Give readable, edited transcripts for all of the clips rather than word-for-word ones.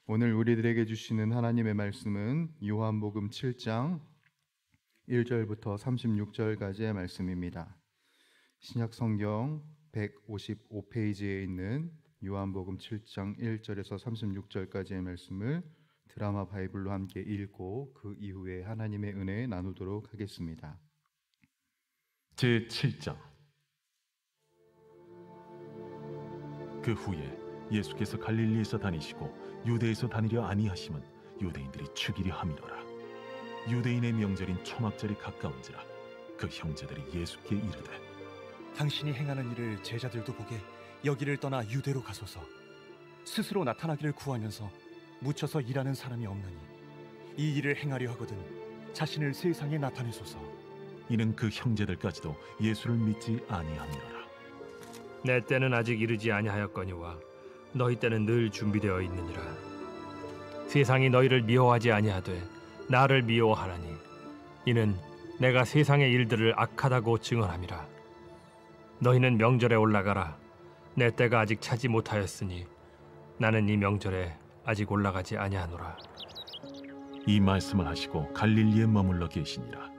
오늘 우리들에게 주시는 하나님의 말씀은 요한복음 7장 1절부터 36절까지의 말씀입니다. 신약 성경 155페이지에 있는 요한복음 7장 1절에서 36절까지의 말씀을 드라마 바이블로 함께 읽고 그 이후에 하나님의 은혜 나누도록 하겠습니다. 제7장. 그 후에 예수께서 갈릴리에서 다니시고 유대에서 다니려 아니하심은 유대인들이 죽이려 함이로라. 유대인의 명절인 초막절이 가까운지라 그 형제들이 예수께 이르되, 당신이 행하는 일을 제자들도 보게 여기를 떠나 유대로 가소서. 스스로 나타나기를 구하면서 묻혀서 일하는 사람이 없느니 이 일을 행하려 하거든 자신을 세상에 나타내소서. 이는 그 형제들까지도 예수를 믿지 아니함이로라. 내 때는 아직 이르지 아니하였거니와 너희 때는 늘 준비되어 있느니라. 세상이 너희를 미워하지 아니하되 나를 미워하나니 이는 내가 세상의 일들을 악하다고 증언함이라. 너희는 명절에 올라가라. 내 때가 아직 차지 못하였으니 나는 이 명절에 아직 올라가지 아니하노라. 이 말씀을 하시고 갈릴리에 머물러 계시니라.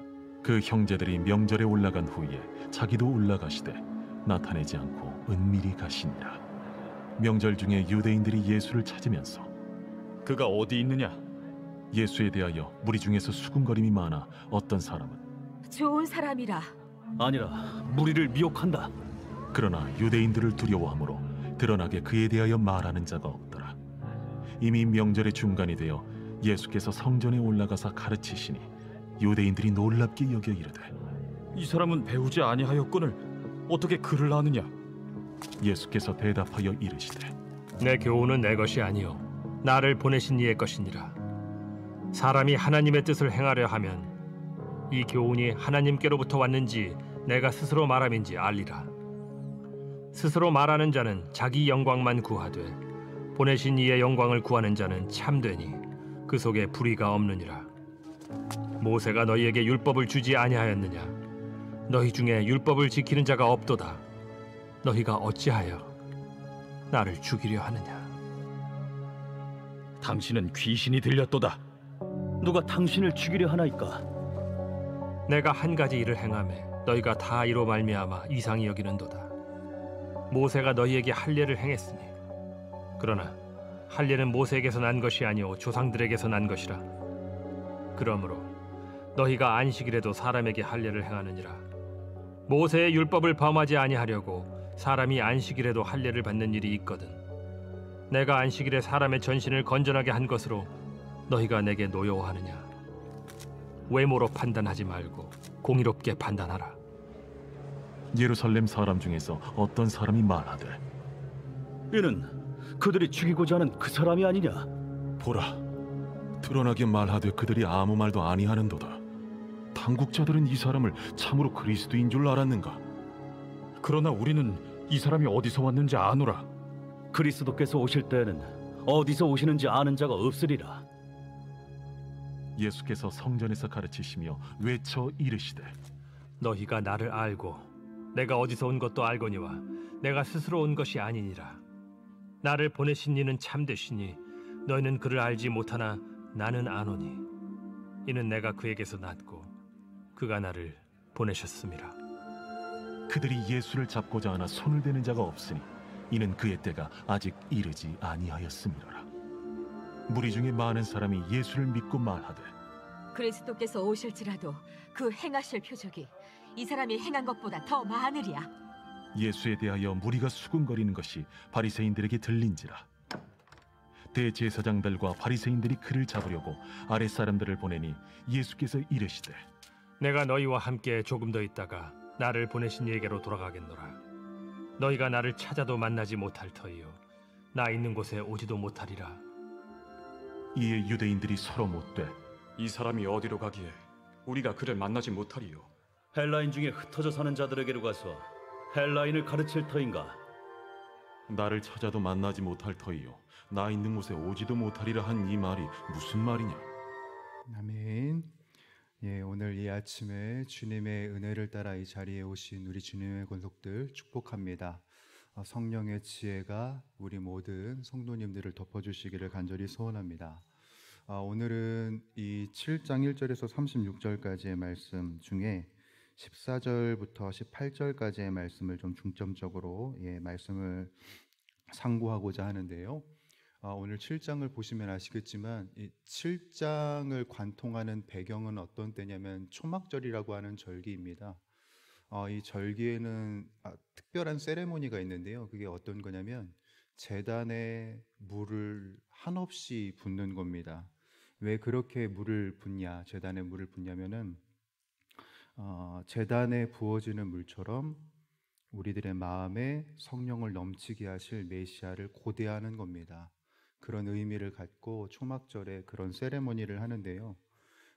그 형제들이 명절에 올라간 후에 자기도 올라가시되 나타내지 않고 은밀히 가시니라. 명절 중에 유대인들이 예수를 찾으면서 그가 어디 있느냐? 예수에 대하여 무리 중에서 수군거림이 많아 어떤 사람은 좋은 사람이라. 아니라 무리를 미혹한다. 그러나 유대인들을 두려워하므로 드러나게 그에 대하여 말하는 자가 없더라. 이미 명절의 중간이 되어 예수께서 성전에 올라가사 가르치시니 유대인들이 놀랍게 여겨 이르되, 이 사람은 배우지 아니하였거늘 어떻게 글을 아느냐? 예수께서 대답하여 이르시되, 내 교훈은 내 것이 아니요 나를 보내신 이의 것이니라. 사람이 하나님의 뜻을 행하려 하면 이 교훈이 하나님께로부터 왔는지 내가 스스로 말함인지 알리라. 스스로 말하는 자는 자기 영광만 구하되 보내신 이의 영광을 구하는 자는 참되니 그 속에 불의가 없느니라. 모세가 너희에게 율법을 주지 아니하였느냐? 너희 중에 율법을 지키는 자가 없도다. 너희가 어찌하여 나를 죽이려 하느냐? 당신은 귀신이 들렸도다. 누가 당신을 죽이려 하나이까? 내가 한 가지 일을 행하매 너희가 다 이로 말미암아 이상히 여기는도다. 모세가 너희에게 할례를 행했으니 그러나 할례는 모세에게서 난 것이 아니오 조상들에게서 난 것이라. 그러므로 너희가 안식일에도 사람에게 할례를 행하느니라. 모세의 율법을 범하지 아니하려고 사람이 안식일에도 할례를 받는 일이 있거든. 내가 안식일에 사람의 전신을 건전하게 한 것으로 너희가 내게 노여워하느냐? 외모로 판단하지 말고 공의롭게 판단하라. 예루살렘 사람 중에서 어떤 사람이 말하되, 이는 그들이 죽이고자 하는 그 사람이 아니냐? 보라, 드러나게 말하되 그들이 아무 말도 아니하는도다. 당국자들은 이 사람을 참으로 그리스도인 줄 알았는가? 그러나 우리는 이 사람이 어디서 왔는지 아노라. 그리스도께서 오실 때에는 어디서 오시는지 아는 자가 없으리라. 예수께서 성전에서 가르치시며 외쳐 이르시되, 너희가 나를 알고 내가 어디서 온 것도 알거니와 내가 스스로 온 것이 아니니라. 나를 보내신 이는 참되시니 너희는 그를 알지 못하나 나는 아노니 이는 내가 그에게서 났고 그가 나를 보내셨음이라. 그들이 예수를 잡고자 하나 손을 대는 자가 없으니 이는 그의 때가 아직 이르지 아니하였음이로라. 무리 중에 많은 사람이 예수를 믿고 말하되, 그리스도께서 오실지라도 그 행하실 표적이 이 사람이 행한 것보다 더 많으리야. 예수에 대하여 무리가 수군거리는 것이 바리새인들에게 들린지라. 대제사장들과 바리새인들이 그를 잡으려고 아랫사람들을 보내니 예수께서 이르시되, 내가 너희와 함께 조금 더 있다가 나를 보내신 이에게로 돌아가겠노라. 너희가 나를 찾아도 만나지 못할 터이요 나 있는 곳에 오지도 못하리라. 이에 유대인들이 서로 묻되, 이 사람이 어디로 가기에 우리가 그를 만나지 못하리요? 헬라인 중에 흩어져 사는 자들에게로 가서 헬라인을 가르칠 터인가? 나를 찾아도 만나지 못할 터이요 나 있는 곳에 오지도 못하리라 한 이 말이 무슨 말이냐? 아멘. 오늘 이 아침에 주님의 은혜를 따라 이 자리에 오신 우리 주님의 권속들 축복합니다. 성령의 지혜가 우리 모든 성도님들을 덮어주시기를 간절히 소원합니다. 오늘은 이 7장 1절에서 36절까지의 말씀 중에 14절부터 18절까지의 말씀을 좀 중점적으로 말씀을 상고하고자 하는데요. 오늘 7장을 보시면 아시겠지만 이 7장을 관통하는 배경은 어떤 때냐면 초막절이라고 하는 절기입니다. 이 절기에는 특별한 세레모니가 있는데요. 그게 어떤 거냐면 제단에 물을 한없이 붓는 겁니다. 왜 그렇게 물을 붓냐? 제단에 물을 붓냐면은 제단에 부어지는 물처럼 우리들의 마음에 성령을 넘치게 하실 메시아를 고대하는 겁니다. 그런 의미를 갖고 초막절에 그런 세레모니를 하는데요.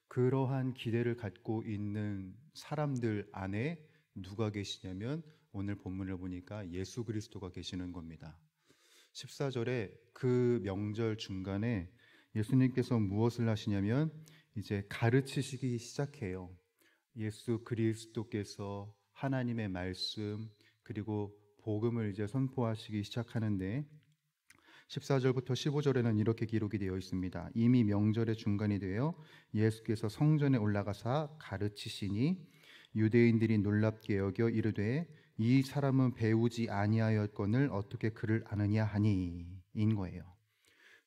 그러한 기대를 갖고 있는 사람들 안에 누가 계시냐면 오늘 본문을 보니까 예수 그리스도가 계시는 겁니다. 14절에 그 명절 중간에 예수님께서 무엇을 하시냐면 이제 가르치시기 시작해요. 예수 그리스도께서 하나님의 말씀 그리고 복음을 이제 선포하시기 시작하는데 14절부터 15절에는 이렇게 기록이 되어 있습니다. 이미 명절의 중간이 되어 예수께서 성전에 올라가사 가르치시니 유대인들이 놀랍게 여겨 이르되 이 사람은 배우지 아니하였거늘 어떻게 그를 아느냐 하니 인 거예요.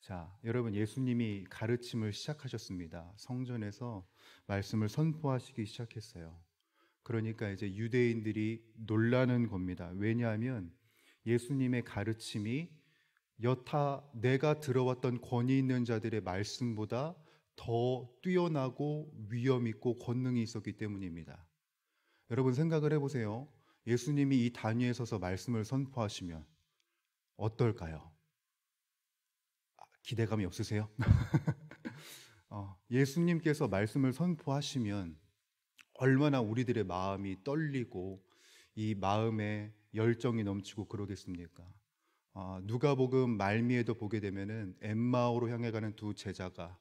자, 여러분 예수님이 가르침을 시작하셨습니다. 성전에서 말씀을 선포하시기 시작했어요. 그러니까 이제 유대인들이 놀라는 겁니다. 왜냐하면 예수님의 가르침이 여타 내가 들어왔던 권위 있는 자들의 말씀보다 더 뛰어나고 위엄 있고 권능이 있었기 때문입니다. 여러분 생각을 해보세요. 예수님이 이 단위에 서서 말씀을 선포하시면 어떨까요? 기대감이 없으세요? 예수님께서 말씀을 선포하시면 얼마나 우리들의 마음이 떨리고 이 마음에 열정이 넘치고 그러겠습니까? 누가복음 말미에도 보게 되면은 엠마오로 향해 가는 두 제자가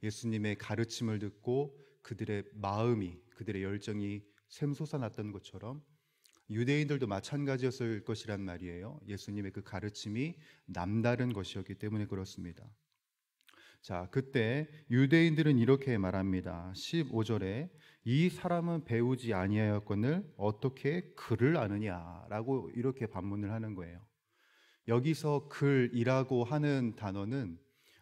예수님의 가르침을 듣고 그들의 마음이 그들의 열정이 샘솟아났던 것처럼 유대인들도 마찬가지였을 것이란 말이에요. 예수님의 그 가르침이 남다른 것이었기 때문에 그렇습니다. 자, 그때 유대인들은 이렇게 말합니다. 15절에 이 사람은 배우지 아니하였거늘 어떻게 그를 아느냐라고 이렇게 반문을 하는 거예요. 여기서 글이라고 하는 단어는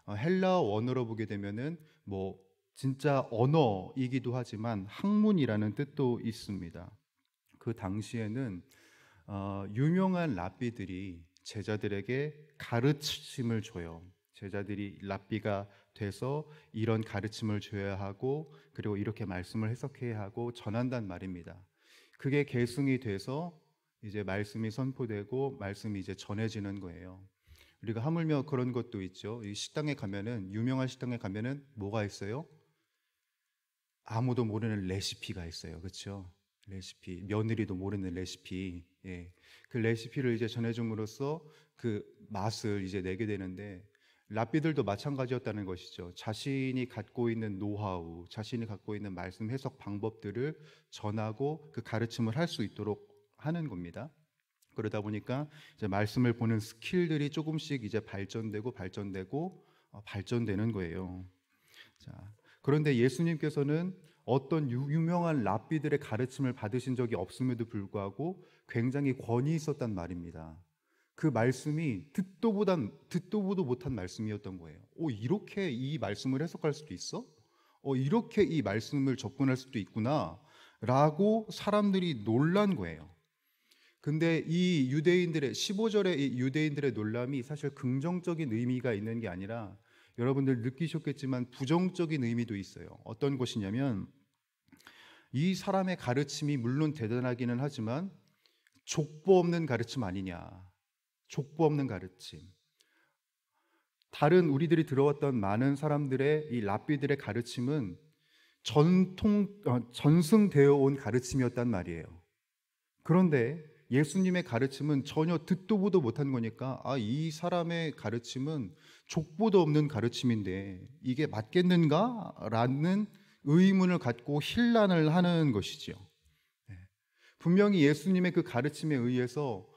헬라어 원어로 보게 되면은 뭐 진짜 언어이기도 하지만 학문이라는 뜻도 있습니다. 그 당시에는 유명한 랍비들이 제자들에게 가르침을 줘요. 제자들이 랍비가 돼서 이런 가르침을 줘야 하고 그리고 이렇게 말씀을 해석해야 하고 전한단 말입니다. 그게 계승이 돼서 이제 말씀이 선포되고 말씀이 이제 전해지는 거예요. 우리가 하물며 그런 것도 있죠. 이 식당에 가면은 유명한 식당에 가면은 뭐가 있어요? 아무도 모르는 레시피가 있어요. 그렇죠? 레시피, 며느리도 모르는 레시피. 예. 그 레시피를 이제 전해줌으로써 그 맛을 이제 내게 되는데 랍비들도 마찬가지였다는 것이죠. 자신이 갖고 있는 노하우, 자신이 갖고 있는 말씀 해석 방법들을 전하고 그 가르침을 할 수 있도록 하는 겁니다. 그러다 보니까 이제 말씀을 보는 스킬들이 조금씩 이제 발전되고 발전되는 거예요. 자, 그런데 예수님께서는 어떤 유명한 랍비들의 가르침을 받으신 적이 없음에도 불구하고 굉장히 권위 있었단 말입니다. 그 말씀이 듣도 보도 못한 말씀이었던 거예요. 이렇게 이 말씀을 해석할 수도 있어? 이렇게 이 말씀을 접근할 수도 있구나 라고 사람들이 놀란 거예요. 근데 이 유대인들의 15절의 이 유대인들의 놀람이 사실 긍정적인 의미가 있는 게 아니라 여러분들 느끼셨겠지만 부정적인 의미도 있어요. 어떤 것이냐면 이 사람의 가르침이 물론 대단하기는 하지만 족보 없는 가르침 아니냐. 족보 없는 가르침. 다른 우리들이 들어왔던 많은 사람들의 이 랍비들의 가르침은 전승되어 온 가르침이었단 말이에요. 그런데 예수님의 가르침은 전혀 듣도 보도 못한 거니까 이 사람의 가르침은 족보도 없는 가르침인데 이게 맞겠는가? 라는 의문을 갖고 혼란을 하는 것이지요. 분명히 예수님의 그 가르침에 의해서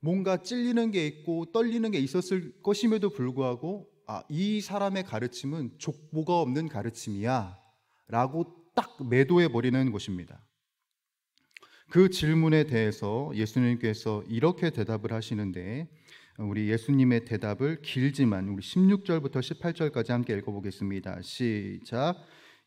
뭔가 찔리는 게 있고 떨리는 게 있었을 것임에도 불구하고 이 사람의 가르침은 족보가 없는 가르침이야 라고 딱 매도해 버리는 것입니다. 그 질문에 대해서 예수님께서 이렇게 대답을 하시는데, 우리 예수님의 대답을 길지만 우리 16절부터 18절까지 함께 읽어보겠습니다. 시작.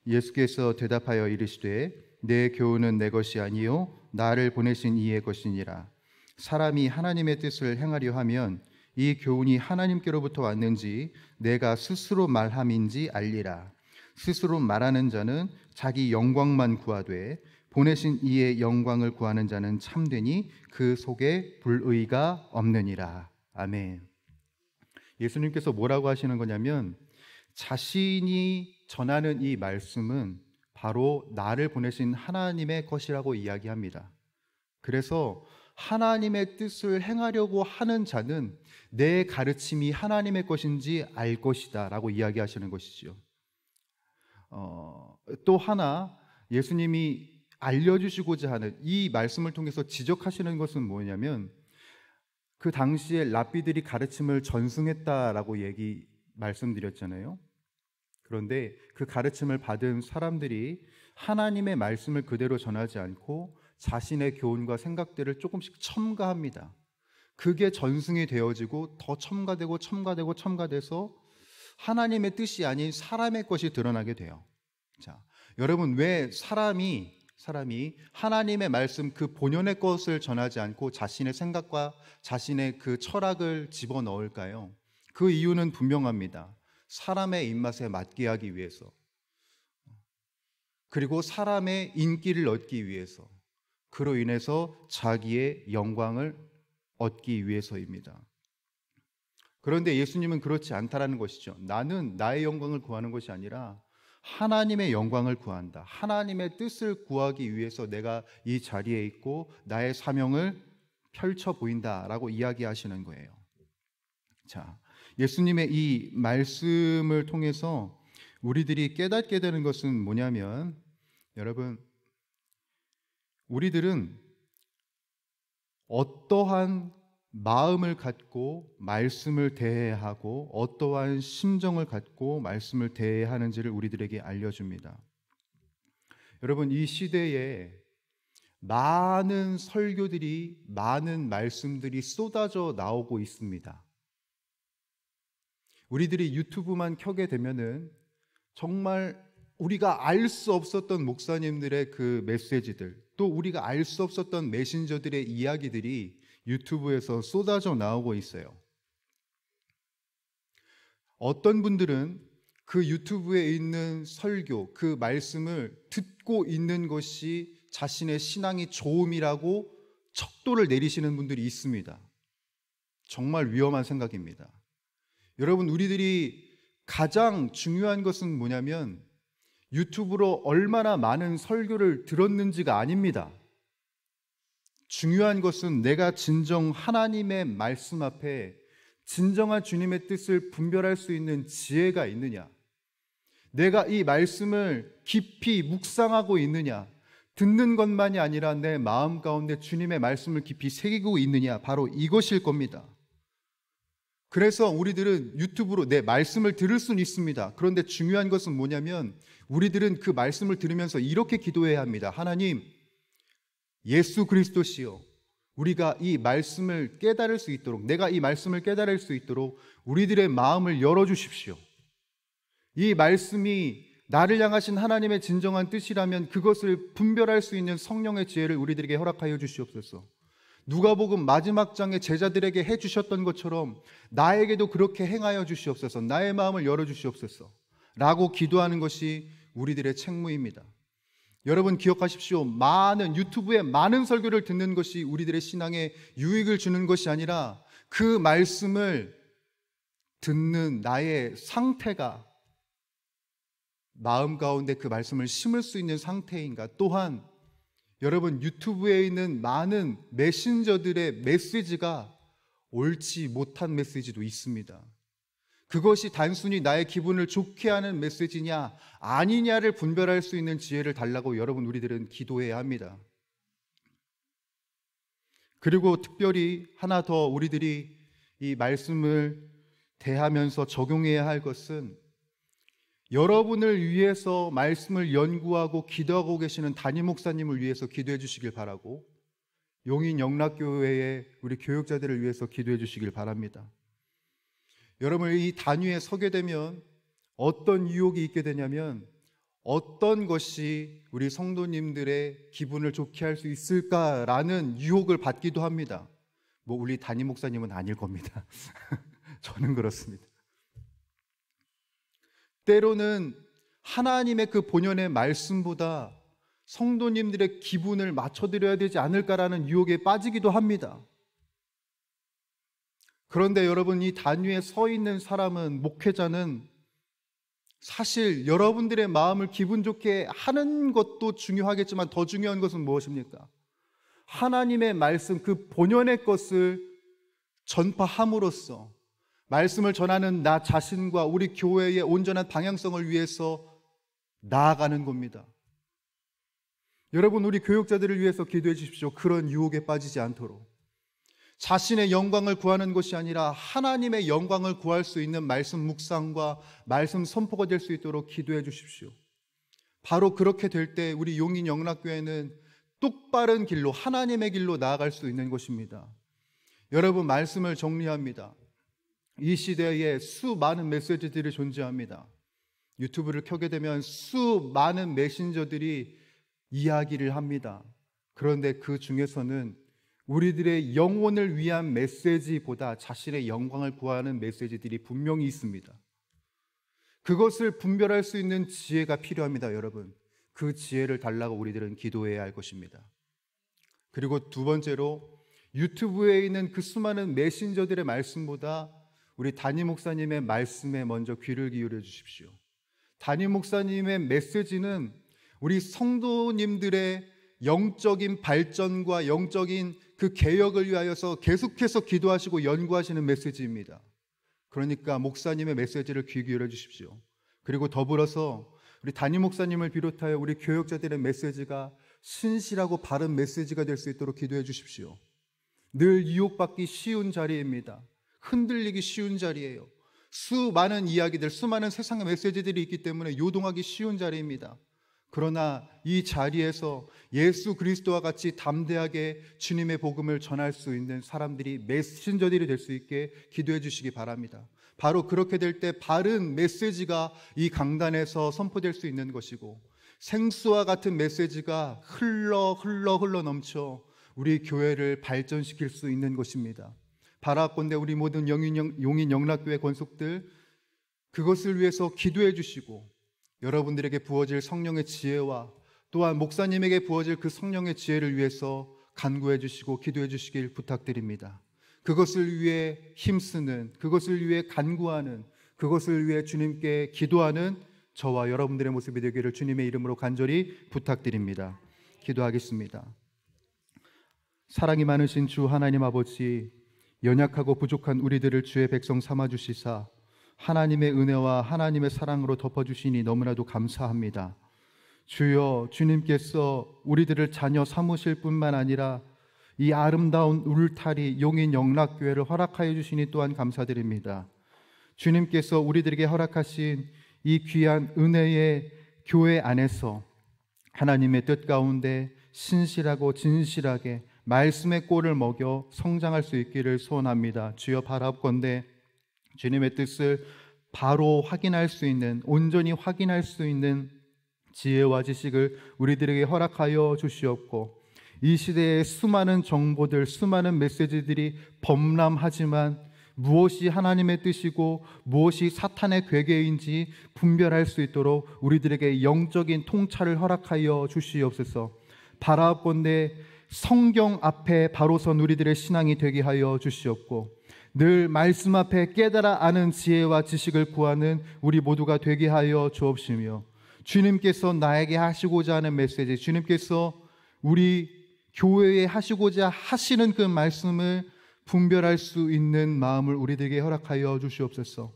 예수께서 대답하여 이르시되 내 교훈은 내 것이 아니요 나를 보내신 이의 것이니라. 사람이 하나님의 뜻을 행하려 하면 이 교훈이 하나님께로부터 왔는지 내가 스스로 말함인지 알리라. 스스로 말하는 자는 자기 영광만 구하되 보내신 이의 영광을 구하는 자는 참되니 그 속에 불의가 없느니라. 아멘. 예수님께서 뭐라고 하시는 거냐면, 자신이 전하는 이 말씀은 바로 나를 보내신 하나님의 것이라고 이야기합니다. 그래서 하나님의 뜻을 행하려고 하는 자는 내 가르침이 하나님의 것인지 알 것이다 라고 이야기하시는 것이죠. 또 하나 예수님이 알려주시고자 하는 이 말씀을 통해서 지적하시는 것은 뭐냐면, 그 당시에 랍비들이 가르침을 전승했다라고 말씀드렸잖아요. 그런데 그 가르침을 받은 사람들이 하나님의 말씀을 그대로 전하지 않고 자신의 교훈과 생각들을 조금씩 첨가합니다. 그게 전승이 되어지고 더 첨가돼서 하나님의 뜻이 아닌 사람의 것이 드러나게 돼요. 자, 여러분, 왜 사람이 하나님의 말씀 그 본연의 것을 전하지 않고 자신의 생각과 자신의 그 철학을 집어넣을까요? 그 이유는 분명합니다. 사람의 입맛에 맞게 하기 위해서, 그리고 사람의 인기를 얻기 위해서, 그로 인해서 자기의 영광을 얻기 위해서입니다. 그런데 예수님은 그렇지 않다라는 것이죠. 나는 나의 영광을 구하는 것이 아니라 하나님의 영광을 구한다. 하나님의 뜻을 구하기 위해서 내가 이 자리에 있고 나의 사명을 펼쳐 보인다라고 이야기하시는 거예요. 자, 예수님의 이 말씀을 통해서 우리들이 깨닫게 되는 것은 뭐냐면, 여러분, 우리들은 어떠한 마음을 갖고 말씀을 대해하고 어떠한 심정을 갖고 말씀을 대해하는지를 우리들에게 알려줍니다. 여러분, 이 시대에 많은 설교들이, 많은 말씀들이 쏟아져 나오고 있습니다. 우리들이 유튜브만 켜게 되면은 정말 우리가 알 수 없었던 목사님들의 그 메시지들, 또 우리가 알 수 없었던 메신저들의 이야기들이 유튜브에서 쏟아져 나오고 있어요. 어떤 분들은 그 유튜브에 있는 설교, 그 말씀을 듣고 있는 것이 자신의 신앙이 좋음이라고 척도를 내리시는 분들이 있습니다. 정말 위험한 생각입니다. 여러분, 우리들이 가장 중요한 것은 뭐냐면 유튜브로 얼마나 많은 설교를 들었는지가 아닙니다. 중요한 것은 내가 진정 하나님의 말씀 앞에 진정한 주님의 뜻을 분별할 수 있는 지혜가 있느냐, 내가 이 말씀을 깊이 묵상하고 있느냐, 듣는 것만이 아니라 내 마음 가운데 주님의 말씀을 깊이 새기고 있느냐, 바로 이것일 겁니다. 그래서 우리들은 유튜브로 내 말씀을 들을 수는 있습니다. 그런데 중요한 것은 뭐냐면 우리들은 그 말씀을 들으면서 이렇게 기도해야 합니다. 하나님, 예수 그리스도시여, 우리가 이 말씀을 깨달을 수 있도록, 내가 이 말씀을 깨달을 수 있도록 우리들의 마음을 열어주십시오. 이 말씀이 나를 향하신 하나님의 진정한 뜻이라면 그것을 분별할 수 있는 성령의 지혜를 우리들에게 허락하여 주시옵소서. 누가복음 마지막 장에 제자들에게 해주셨던 것처럼 나에게도 그렇게 행하여 주시옵소서. 나의 마음을 열어주시옵소서 라고 기도하는 것이 우리들의 책무입니다. 여러분, 기억하십시오. 유튜브에 많은 설교를 듣는 것이 우리들의 신앙에 유익을 주는 것이 아니라 그 말씀을 듣는 나의 상태가 마음 가운데 그 말씀을 심을 수 있는 상태인가, 또한 여러분, 유튜브에 있는 많은 메신저들의 메시지가 옳지 못한 메시지도 있습니다. 그것이 단순히 나의 기분을 좋게 하는 메시지냐 아니냐를 분별할 수 있는 지혜를 달라고 여러분, 우리들은 기도해야 합니다. 그리고 특별히 하나 더 우리들이 이 말씀을 대하면서 적용해야 할 것은 여러분을 위해서 말씀을 연구하고 기도하고 계시는 담임 목사님을 위해서 기도해 주시길 바라고, 용인 영락교회의 우리 교육자들을 위해서 기도해 주시길 바랍니다. 여러분, 이 단위에 서게 되면 어떤 유혹이 있게 되냐면, 어떤 것이 우리 성도님들의 기분을 좋게 할 수 있을까라는 유혹을 받기도 합니다. 뭐 우리 담임 목사님은 아닐 겁니다. 저는 그렇습니다. 때로는 하나님의 그 본연의 말씀보다 성도님들의 기분을 맞춰드려야 되지 않을까라는 유혹에 빠지기도 합니다. 그런데 여러분, 이 단위에 서 있는 사람은, 목회자는 사실 여러분들의 마음을 기분 좋게 하는 것도 중요하겠지만 더 중요한 것은 무엇입니까? 하나님의 말씀, 그 본연의 것을 전파함으로써 말씀을 전하는 나 자신과 우리 교회의 온전한 방향성을 위해서 나아가는 겁니다. 여러분, 우리 교육자들을 위해서 기도해 주십시오. 그런 유혹에 빠지지 않도록. 자신의 영광을 구하는 것이 아니라 하나님의 영광을 구할 수 있는 말씀 묵상과 말씀 선포가 될 수 있도록 기도해 주십시오. 바로 그렇게 될 때 우리 용인 영락교회는 똑바른 길로, 하나님의 길로 나아갈 수 있는 것입니다. 여러분, 말씀을 정리합니다. 이 시대에 수많은 메시지들이 존재합니다. 유튜브를 켜게 되면 수많은 메신저들이 이야기를 합니다. 그런데 그 중에서는 우리들의 영혼을 위한 메시지보다 자신의 영광을 구하는 메시지들이 분명히 있습니다. 그것을 분별할 수 있는 지혜가 필요합니다. 여러분, 그 지혜를 달라고 우리들은 기도해야 할 것입니다. 그리고 두 번째로, 유튜브에 있는 그 수많은 메신저들의 말씀보다 우리 담임 목사님의 말씀에 먼저 귀를 기울여 주십시오. 담임 목사님의 메시지는 우리 성도님들의 영적인 발전과 영적인 그 개혁을 위하여서 계속해서 기도하시고 연구하시는 메시지입니다. 그러니까 목사님의 메시지를 귀 기울여 주십시오. 그리고 더불어서 우리 담임 목사님을 비롯하여 우리 교역자들의 메시지가 신실하고 바른 메시지가 될 수 있도록 기도해 주십시오. 늘 유혹받기 쉬운 자리입니다. 흔들리기 쉬운 자리예요. 수많은 이야기들, 수많은 세상의 메시지들이 있기 때문에 요동하기 쉬운 자리입니다. 그러나 이 자리에서 예수 그리스도와 같이 담대하게 주님의 복음을 전할 수 있는 사람들이, 메신저들이 될 수 있게 기도해 주시기 바랍니다. 바로 그렇게 될 때 바른 메시지가 이 강단에서 선포될 수 있는 것이고, 생수와 같은 메시지가 흘러 넘쳐 우리 교회를 발전시킬 수 있는 것입니다. 바라건대 우리 모든 용인 영락교회 권속들, 그것을 위해서 기도해 주시고, 여러분들에게 부어질 성령의 지혜와 또한 목사님에게 부어질 그 성령의 지혜를 위해서 간구해 주시고 기도해 주시길 부탁드립니다. 그것을 위해 힘쓰는, 그것을 위해 간구하는, 그것을 위해 주님께 기도하는 저와 여러분들의 모습이 되기를 주님의 이름으로 간절히 부탁드립니다. 기도하겠습니다. 사랑이 많으신 주 하나님 아버지, 연약하고 부족한 우리들을 주의 백성 삼아주시사 하나님의 은혜와 하나님의 사랑으로 덮어주시니 너무나도 감사합니다. 주여, 주님께서 우리들을 자녀 삼으실 뿐만 아니라 이 아름다운 울타리 용인 영락교회를 허락하여 주시니 또한 감사드립니다. 주님께서 우리들에게 허락하신 이 귀한 은혜의 교회 안에서 하나님의 뜻 가운데 신실하고 진실하게 말씀의 꼴을 먹여 성장할 수 있기를 소원합니다. 주여, 바라옵건대 주님의 뜻을 바로 확인할 수 있는, 온전히 확인할 수 있는 지혜와 지식을 우리들에게 허락하여 주시옵고, 이 시대의 수많은 정보들, 수많은 메시지들이 범람하지만 무엇이 하나님의 뜻이고 무엇이 사탄의 괴계인지 분별할 수 있도록 우리들에게 영적인 통찰을 허락하여 주시옵소서. 바라옵건대 성경 앞에 바로 선 우리들의 신앙이 되게 하여 주시옵고, 늘 말씀 앞에 깨달아 아는 지혜와 지식을 구하는 우리 모두가 되게 하여 주옵시며, 주님께서 나에게 하시고자 하는 메시지, 주님께서 우리 교회에 하시고자 하시는 그 말씀을 분별할 수 있는 마음을 우리들에게 허락하여 주시옵소서.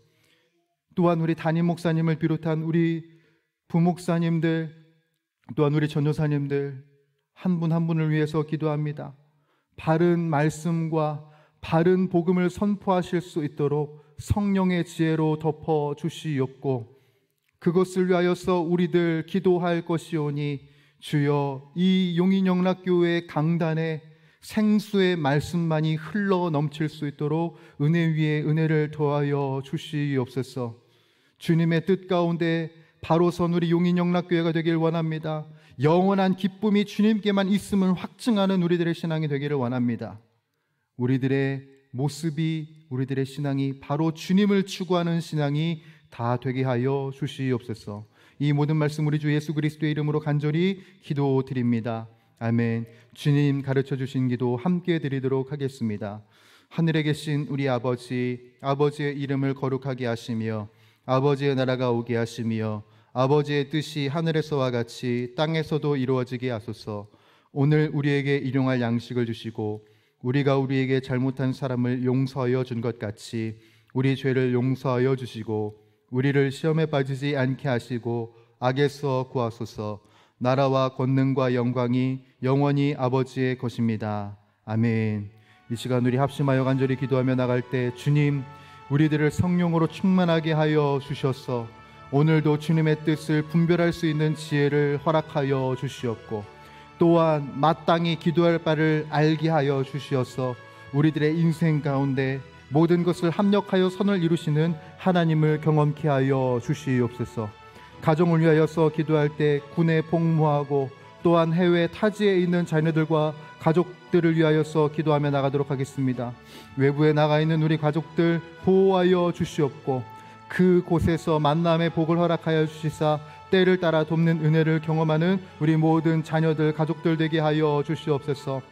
또한 우리 담임 목사님을 비롯한 우리 부목사님들, 또한 우리 전도사님들 한 분 한 분을 위해서 기도합니다. 바른 말씀과 바른 복음을 선포하실 수 있도록 성령의 지혜로 덮어 주시옵고, 그것을 위하여서 우리들 기도할 것이오니 주여, 이 용인영락교회 강단에 생수의 말씀만이 흘러 넘칠 수 있도록 은혜 위에 은혜를 더하여 주시옵소서. 주님의 뜻 가운데 바로 선 우리 용인영락교회가 되길 원합니다. 영원한 기쁨이 주님께만 있음을 확증하는 우리들의 신앙이 되기를 원합니다. 우리들의 모습이, 우리들의 신앙이 바로 주님을 추구하는 신앙이 다 되게 하여 주시옵소서. 이 모든 말씀 우리 주 예수 그리스도의 이름으로 간절히 기도드립니다. 아멘. 주님 가르쳐 주신 기도 함께 드리도록 하겠습니다. 하늘에 계신 우리 아버지, 아버지의 이름을 거룩하게 하시며 아버지의 나라가 오게 하시며 아버지의 뜻이 하늘에서와 같이 땅에서도 이루어지게 하소서. 오늘 우리에게 일용할 양식을 주시고 우리가 우리에게 잘못한 사람을 용서하여 준 것 같이 우리 죄를 용서하여 주시고 우리를 시험에 빠지지 않게 하시고 악에서 구하소서. 나라와 권능과 영광이 영원히 아버지의 것입니다. 아멘. 이 시간 우리 합심하여 간절히 기도하며 나갈 때 주님, 우리들을 성령으로 충만하게 하여 주셔서 오늘도 주님의 뜻을 분별할 수 있는 지혜를 허락하여 주시옵고, 또한 마땅히 기도할 바를 알게 하여 주시어서 우리들의 인생 가운데 모든 것을 합력하여 선을 이루시는 하나님을 경험케 하여 주시옵소서. 가정을 위하여서 기도할 때 군에 복무하고 또한 해외 타지에 있는 자녀들과 가족들을 위하여서 기도하며 나가도록 하겠습니다. 외부에 나가 있는 우리 가족들 보호하여 주시옵고 그곳에서 만남의 복을 허락하여 주시사 때를 따라 돕는 은혜를 경험하는 우리 모든 자녀들, 가족들 되게 하여 주시옵소서.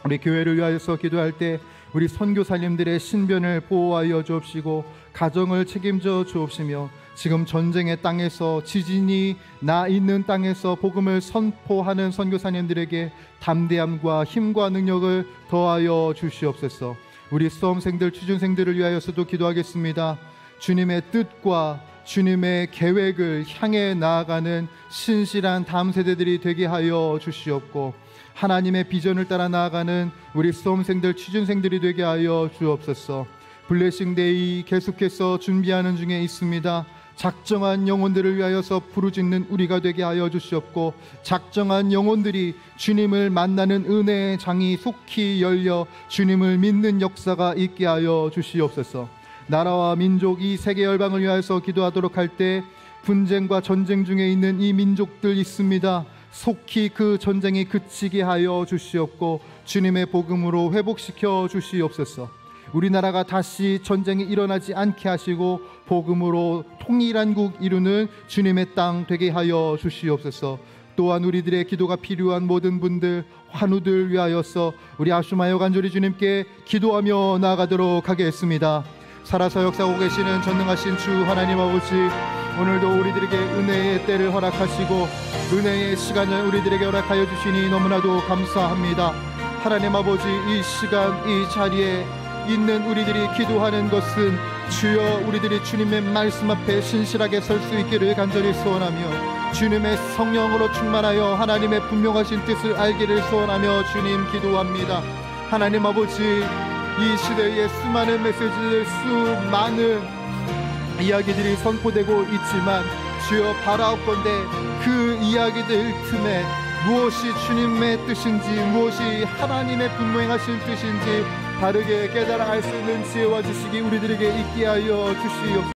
우리 교회를 위하여서 기도할 때 우리 선교사님들의 신변을 보호하여 주옵시고 가정을 책임져 주옵시며 지금 전쟁의 땅에서, 지진이 나 있는 땅에서 복음을 선포하는 선교사님들에게 담대함과 힘과 능력을 더하여 주시옵소서. 우리 수험생들, 취준생들을 위하여서도 기도하겠습니다. 주님의 뜻과 주님의 계획을 향해 나아가는 신실한 다음 세대들이 되게 하여 주시옵고 하나님의 비전을 따라 나아가는 우리 수험생들, 취준생들이 되게 하여 주옵소서. 블레싱데이 계속해서 준비하는 중에 있습니다. 작정한 영혼들을 위하여서 부르짖는 우리가 되게 하여 주시옵고 작정한 영혼들이 주님을 만나는 은혜의 장이 속히 열려 주님을 믿는 역사가 있게 하여 주시옵소서. 나라와 민족, 이 세계 열방을 위하여서 기도하도록 할 때 분쟁과 전쟁 중에 있는 이 민족들 있습니다. 속히 그 전쟁이 그치게 하여 주시옵고 주님의 복음으로 회복시켜 주시옵소서. 우리나라가 다시 전쟁이 일어나지 않게 하시고 복음으로 통일한 국 이루는 주님의 땅 되게 하여 주시옵소서. 또한 우리들의 기도가 필요한 모든 분들, 환우들 위하여서 우리 아슈마여 간절히 주님께 기도하며 나아가도록 하겠습니다. 살아서 역사하고 계시는 전능하신 주 하나님 아버지, 오늘도 우리들에게 은혜의 때를 허락하시고 은혜의 시간을 우리들에게 허락하여 주시니 너무나도 감사합니다. 하나님 아버지, 이 시간 이 자리에 있는 우리들이 기도하는 것은 주여 우리들이 주님의 말씀 앞에 신실하게 설 수 있기를 간절히 소원하며 주님의 성령으로 충만하여 하나님의 분명하신 뜻을 알기를 소원하며 주님 기도합니다. 하나님 아버지, 이 시대에 수많은 메시지들, 수많은 이야기들이 선포되고 있지만 주여 바라옵건대 그 이야기들 틈에 무엇이 주님의 뜻인지, 무엇이 하나님의 분명하신 뜻인지 바르게 깨달아 알 수 있는 지혜와 지식이 우리들에게 있게 하여 주시옵소서.